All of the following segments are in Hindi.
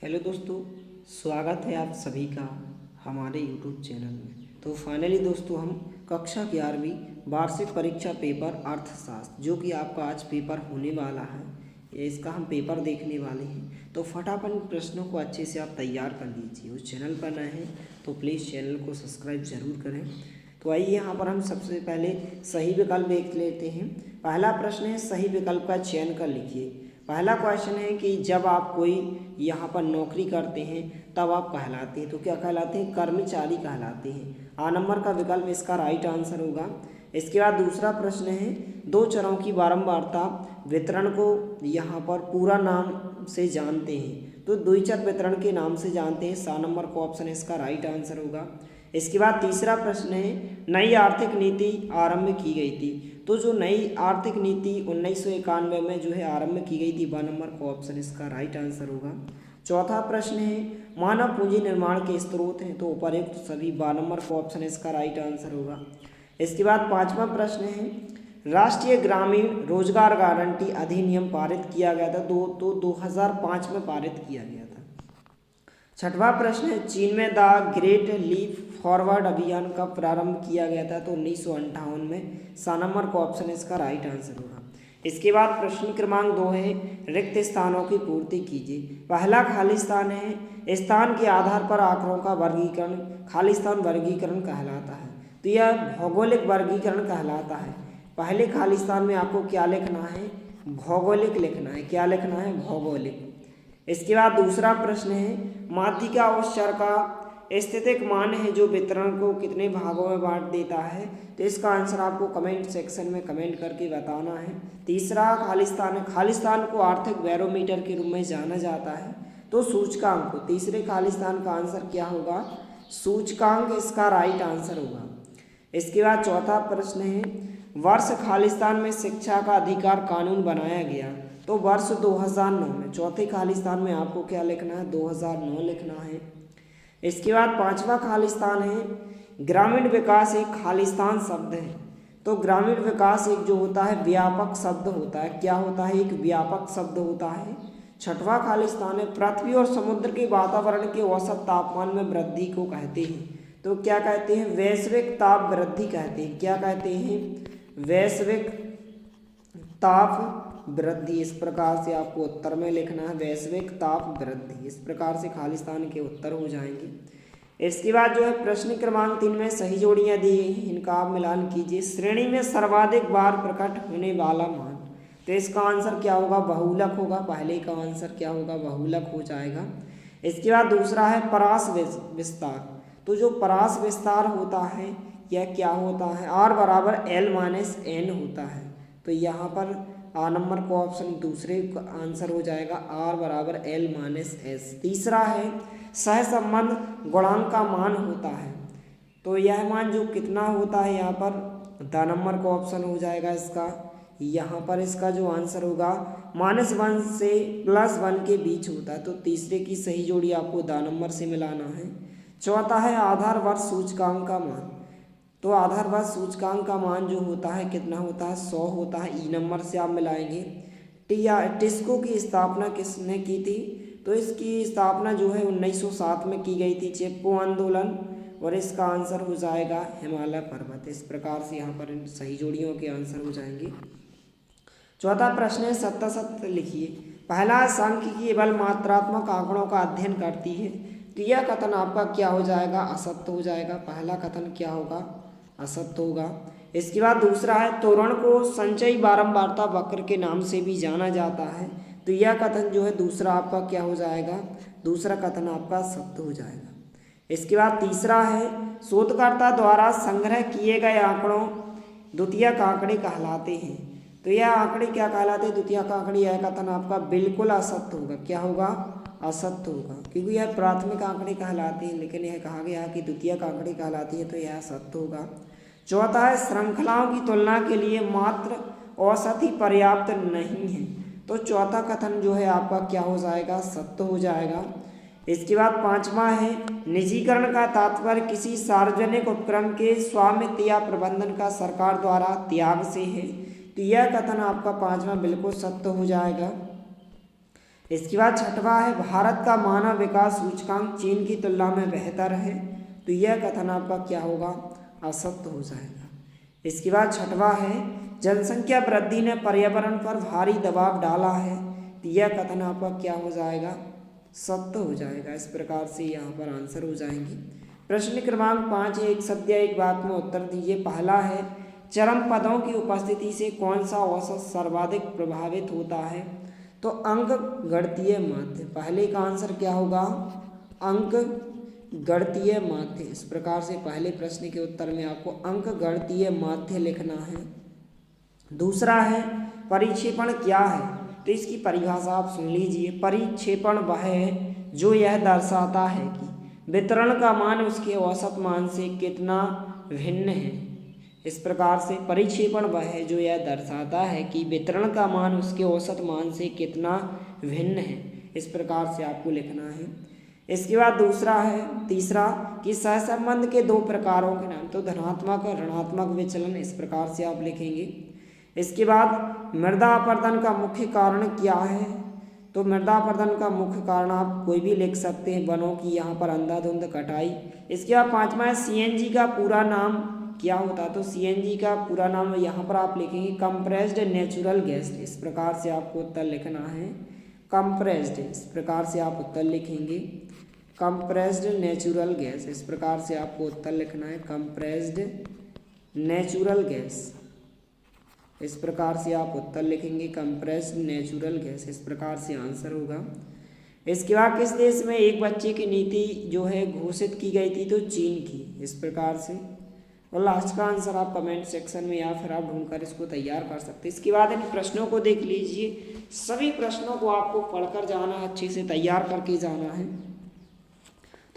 हेलो दोस्तों, स्वागत है आप सभी का हमारे यूट्यूब चैनल में। तो फाइनली दोस्तों हम कक्षा 11वीं वार्षिक परीक्षा पेपर अर्थशास्त्र जो कि आपका आज पेपर होने वाला है, ये इसका हम पेपर देखने वाले हैं। तो फटाफट प्रश्नों को अच्छे से आप तैयार कर लीजिए। उस चैनल पर नए हैं तो प्लीज़ चैनल को सब्सक्राइब ज़रूर करें। तो आइए यहाँ पर हम सबसे पहले सही विकल्प देख लेते हैं। पहला प्रश्न है, सही विकल्प का चयन कर लिखिए। पहला क्वेश्चन है कि जब आप कोई यहाँ पर नौकरी करते हैं तब आप कहलाते हैं, तो क्या कहलाते हैं? कर्मचारी कहलाते हैं। आ नंबर का विकल्प इसका राइट आंसर होगा। इसके बाद दूसरा प्रश्न है, दो चरों की बारंबारता वितरण को यहाँ पर पूरा नाम से जानते हैं, तो द्विचर वितरण के नाम से जानते हैं। सा नंबर का ऑप्शन इसका राइट आंसर होगा। इसके बाद तीसरा प्रश्न है, नई आर्थिक नीति आरंभ की गई थी, तो जो नई आर्थिक नीति 1991 में जो है आरंभ की गई थी, 2 नंबर का ऑप्शन इसका राइट आंसर होगा। चौथा प्रश्न है, मानव पूंजी निर्माण के स्रोत हैं, तो उपर्युक्त सभी 2 नंबर का ऑप्शन इसका राइट आंसर होगा। इसके बाद पांचवा प्रश्न है, राष्ट्रीय ग्रामीण रोजगार गारंटी अधिनियम पारित किया गया था, तो 2005 में पारित किया गया था। छठवां प्रश्न है, चीन में द ग्रेट लीप फॉरवर्ड अभियान कब प्रारंभ किया गया था, तो 1958 में। सा नंबर का ऑप्शन इसका राइट आंसर होगा। इसके बाद प्रश्न क्रमांक 2 है, रिक्त स्थानों की पूर्ति कीजिए। पहला खाली स्थान है, स्थान के आधार पर आंकड़ों का वर्गीकरण खाली स्थान वर्गीकरण कहलाता है, तो यह भौगोलिक वर्गीकरण कहलाता है। पहले खाली स्थान में आपको क्या लिखना है? भौगोलिक लिखना है। क्या लिखना है? भौगोलिक। इसके बाद दूसरा प्रश्न है, माध्यिका और चर का स्थितिक मान है जो वितरण को कितने भागों में बांट देता है, तो इसका आंसर आपको कमेंट सेक्शन में कमेंट करके बताना है। तीसरा खालिस्तान है, खालिस्तान को आर्थिक बैरोमीटर के रूप में जाना जाता है, तो सूचकांक को। तीसरे खालिस्तान का आंसर क्या होगा? सूचकांक इसका राइट आंसर होगा। इसके बाद चौथा प्रश्न है, वर्ष खालिस्तान में शिक्षा का अधिकार कानून बनाया गया, तो वर्ष 2009 में। चौथे खालिस्तान में आपको क्या लिखना है? 2009 लिखना है। इसके बाद पांचवा खालिस्तान है, ग्रामीण विकास एक खालिस्तान शब्द है, तो ग्रामीण विकास एक जो होता है व्यापक शब्द होता है। क्या होता है? एक व्यापक शब्द होता है। छठवां खालिस्तान है, पृथ्वी और समुद्र के वातावरण के औसत तापमान में वृद्धि को कहते हैं, तो क्या कहते हैं? वैश्विक ताप वृद्धि कहते हैं। क्या कहते हैं? वैश्विक ताप वृद्धि। इस प्रकार से आपको उत्तर में लिखना है, वैश्विक ताप वृद्धि। इस प्रकार से खालिस्तान के उत्तर हो जाएंगे। इसके बाद जो है प्रश्न क्रमांक 3 में सही जोड़ियां दी गई हैं, इनका आप मिलान कीजिए। श्रेणी में सर्वाधिक बार प्रकट होने वाला मान, तो इसका आंसर क्या होगा? बहुलक होगा। पहले का आंसर क्या होगा? बहुलक हो जाएगा। इसके बाद दूसरा है परास विस्तार, तो जो परास विस्तार होता है यह क्या होता है? R बराबर L-N होता है, तो यहाँ पर आ नंबर का ऑप्शन दूसरे का आंसर हो जाएगा, R बराबर L-S। तीसरा है सहसंबंध गुणांक का मान होता है, तो यह मान जो कितना होता है यहाँ पर द नंबर का ऑप्शन हो जाएगा इसका। यहाँ पर इसका जो आंसर होगा -1 से +1 के बीच होता है, तो तीसरे की सही जोड़ी आपको द नंबर से मिलाना है। चौथा है आधार वर्ष सूचकांक का मान, तो आधार वर्ष सूचकांक का मान जो होता है कितना होता है? 100 होता है। ई नंबर से आप मिलाएंगे। टिस्को की स्थापना किसने की थी? तो इसकी स्थापना जो है 1907 में की गई थी, चिपको आंदोलन, और इसका आंसर हो जाएगा हिमालय पर्वत। इस प्रकार से यहाँ पर इन सही जोड़ियों के आंसर हो जाएंगे। चौथा प्रश्न है, सत्य सत्य लिखिए। पहला, सांख्यिकी केवल मात्रात्मक आंकड़ों का अध्ययन करती है, तो यह कथन आपका क्या हो जाएगा? असत्य हो जाएगा। पहला कथन क्या होगा? असत्य होगा। इसके बाद दूसरा है, त्वरण को संचयी बारंबारता वक्र के नाम से भी जाना जाता है, तो यह कथन जो है दूसरा आपका क्या हो जाएगा? दूसरा कथन आपका सत्य हो जाएगा। इसके बाद तीसरा है, शोधकर्ता द्वारा संग्रह किए गए आंकड़ों द्वितीयक आंकड़े कहलाते हैं, तो यह आंकड़े क्या कहलाते हैं? द्वितीयक आंकड़े। यह कथन आपका बिल्कुल असत्य होगा। क्या होगा? असत्य होगा, क्योंकि यह प्राथमिक आंकड़े कहलाते हैं, लेकिन यह कहा गया कि द्वितीयक आंकड़े कहलाती है, तो यह सत्य होगा। चौथा है, श्रृंखलाओं की तुलना के लिए मात्र औसत ही पर्याप्त नहीं है, तो चौथा कथन जो है आपका क्या हो जाएगा? सत्य हो जाएगा। इसके बाद पांचवा है, निजीकरण का तात्पर्य किसी सार्वजनिक उपक्रम के स्वामित्व या प्रबंधन का सरकार द्वारा त्याग से है, तो यह कथन आपका पांचवा बिल्कुल सत्य हो जाएगा। इसके बाद छठवां है भारत का मानव विकास सूचकांक चीन की तुलना में बेहतर है, तो यह कथन आपका क्या होगा, असत्य हो जाएगा। इसके बाद छठवां है जनसंख्या वृद्धि ने पर्यावरण पर भारी दबाव डाला है, तो यह कथन आपका क्या हो जाएगा, सत्य हो जाएगा। इस प्रकार से यहाँ पर आंसर हो जाएंगे। प्रश्न क्रमांक 5 है, एक शब्द या एक वाक्य में उत्तर दीजिए। पहला है चरम पदों की उपस्थिति से कौन सा औसत सर्वाधिक प्रभावित होता है, तो अंक गणितीय माध्य। पहले का आंसर क्या होगा, अंक गणितीय माध्य। इस प्रकार से पहले प्रश्न के उत्तर में आपको अंक गणितीय माध्य लिखना है। दूसरा है परिक्षेपण क्या है, तो इसकी परिभाषा आप सुन लीजिए। परिक्षेपण वह है जो यह दर्शाता है कि वितरण का मान उसके औसत मान से कितना भिन्न है। इस प्रकार से परिक्षेपण वह है जो यह दर्शाता है कि वितरण का मान उसके औसत मान से कितना भिन्न है। इस प्रकार से आपको लिखना है। इसके बाद दूसरा है तीसरा कि सहसंबंध के दो प्रकारों के नाम, तो धनात्मक और ऋणात्मक विचलन। इस प्रकार से आप लिखेंगे। इसके बाद मृदा अपरदन का मुख्य कारण क्या है, तो मृदा अपरदन का मुख्य कारण आप कोई भी लिख सकते हैं, वनों की यहाँ पर अंधाधुंध कटाई। इसके बाद पांचवा है सीएनजी का पूरा नाम क्या होता है, तो सीएनजी का पूरा नाम यहाँ पर आप लिखेंगे कंप्रेस्ड नेचुरल गैस। इस प्रकार से आपको उत्तर लिखना है कंप्रेस्ड। इस प्रकार से आप उत्तर लिखेंगे कंप्रेस्ड नेचुरल गैस। इस प्रकार से आपको उत्तर लिखना है कंप्रेस्ड नेचुरल गैस। इस प्रकार से आप उत्तर लिखेंगे कंप्रेस्ड नेचुरल गैस। इस प्रकार से आंसर होगा। इसके बाद किस देश में एक बच्चे की नीति जो है घोषित की गई थी, तो चीन की। इस प्रकार से, और लास्ट का आंसर आप कमेंट सेक्शन में या फिर आप ढूंढकर इसको तैयार कर सकते हैं। इसके बाद इन प्रश्नों को देख लीजिए। सभी प्रश्नों को आपको पढ़कर जाना है, अच्छे से तैयार करके जाना है।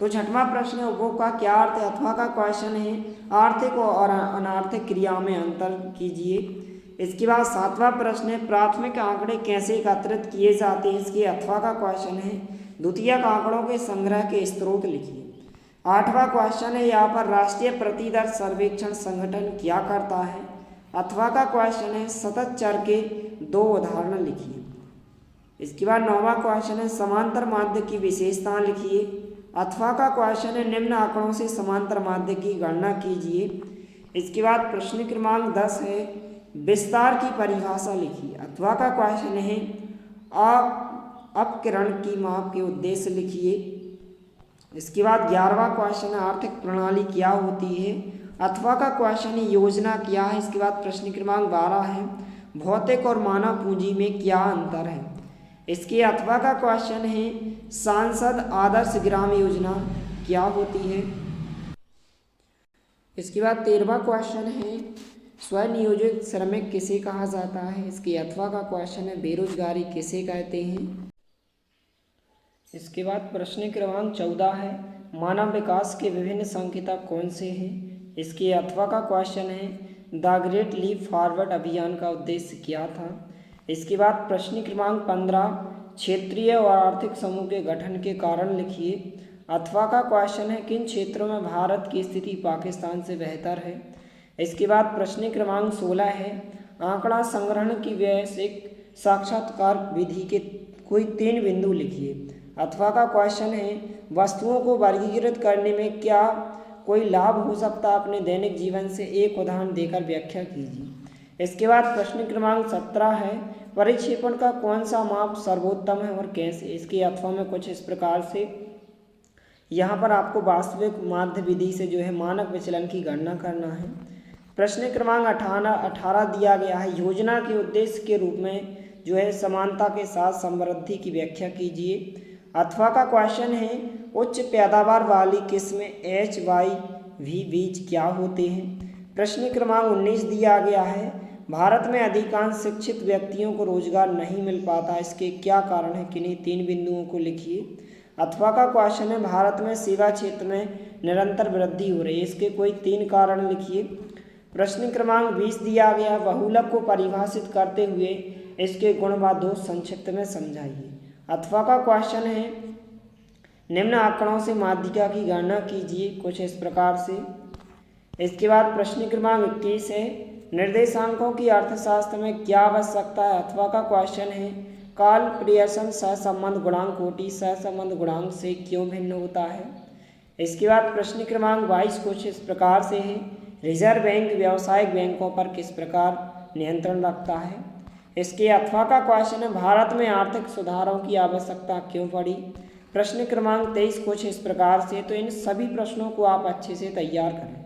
तो छठवां प्रश्न है उपभोग का क्या अर्थ है, अथवा का क्वेश्चन है आर्थिक और अनार्थिक क्रिया में अंतर कीजिए। इसके बाद सातवां प्रश्न है प्राथमिक आंकड़े कैसे एकत्रित किए जाते हैं, इसके अथवा का क्वेश्चन है द्वितीयक आंकड़ों के संग्रह के स्रोत लिखिए। आठवां क्वेश्चन है यहाँ पर राष्ट्रीय प्रतिदर सर्वेक्षण संगठन क्या करता है। अथवा का क्वेश्चन है सतत चर के दो उदाहरण लिखिए। इसके बाद नौवां क्वेश्चन है समांतर माध्य की विशेषता लिखिए। अथवा का क्वेश्चन है निम्न आंकड़ों से समांतर माध्य की गणना कीजिए। इसके बाद प्रश्न क्रमांक 10 है विस्तार की परिभाषा लिखिए। अथवा का क्वेश्चन है अपकिरण की माप के उद्देश्य लिखिए। इसके बाद 11वां क्वेश्चन है आर्थिक प्रणाली क्या होती है। अथवा का क्वेश्चन है योजना क्या है। इसके बाद प्रश्न क्रमांक 12 है भौतिक और मानव पूंजी में क्या अंतर है। इसके अथवा का क्वेश्चन है सांसद आदर्श ग्राम योजना क्या होती है। इसके बाद 13वां क्वेश्चन है स्वनियोजित श्रमिक किसे कहा जाता है। इसके अथवा का क्वेश्चन है बेरोजगारी किसे कहते हैं। इसके बाद प्रश्न क्रमांक 14 है मानव विकास के विभिन्न संकेतक कौन से हैं। इसके अथवा का क्वेश्चन है द ग्रेट लीप फॉरवर्ड अभियान का उद्देश्य क्या था। इसके बाद प्रश्न क्रमांक 15 क्षेत्रीय और आर्थिक समूह के गठन के कारण लिखिए। अथवा का क्वेश्चन है किन क्षेत्रों में भारत की स्थिति पाकिस्तान से बेहतर है। इसके बाद प्रश्न क्रमांक 16 है आंकड़ा संग्रहण की वैश्विक साक्षात्कार विधि के कोई 3 बिंदु लिखिए। अथवा का क्वेश्चन है वस्तुओं को वर्गीकृत करने में क्या कोई लाभ हो सकता है, अपने दैनिक जीवन से एक उदाहरण देकर व्याख्या कीजिए। इसके बाद प्रश्न क्रमांक 17 है परिक्षेपण का कौन सा माप सर्वोत्तम है और कैसे। इसके अथवा में कुछ इस प्रकार से यहाँ पर आपको वास्तविक माध्य विधि से जो है मानक विचलन की गणना करना है। प्रश्न क्रमांक 18 दिया गया है योजना के उद्देश्य के रूप में जो है समानता के साथ समृद्धि की व्याख्या कीजिए। अथवा का क्वेश्चन है उच्च पैदावार वाली किस्में HYV बीज क्या होते हैं। प्रश्न क्रमांक 19 दिया गया है भारत में अधिकांश शिक्षित व्यक्तियों को रोजगार नहीं मिल पाता, इसके क्या कारण है, किन्हीं 3 बिंदुओं को लिखिए। अथवा का क्वेश्चन है भारत में सेवा क्षेत्र में निरंतर वृद्धि हो रही है, इसके कोई 3 कारण लिखिए। प्रश्न क्रमांक 20 दिया गया बहुलक को परिभाषित करते हुए इसके गुण व दोष संक्षिप्त में समझाइए। अथवा का क्वेश्चन है निम्न आंकड़ों से माध्यिका की गणना कीजिए, कुछ इस प्रकार से। इसके बाद प्रश्न क्रमांक 21 है निर्देशांकों की अर्थशास्त्र में क्या आवश्यकता है। अथवा का क्वेश्चन है काल प्रियसन सहसंबंध गुणांक कोटि सहसंबंध गुणांक से क्यों भिन्न होता है। इसके बाद प्रश्न क्रमांक 22 कुछ इस प्रकार से है, रिजर्व बैंक व्यावसायिक बैंकों पर किस प्रकार नियंत्रण रखता है। इसके अथवा का क्वेश्चन है, भारत में आर्थिक सुधारों की आवश्यकता क्यों पड़ी। प्रश्न क्रमांक 23 कुछ इस प्रकार से। तो इन सभी प्रश्नों को आप अच्छे से तैयार करें।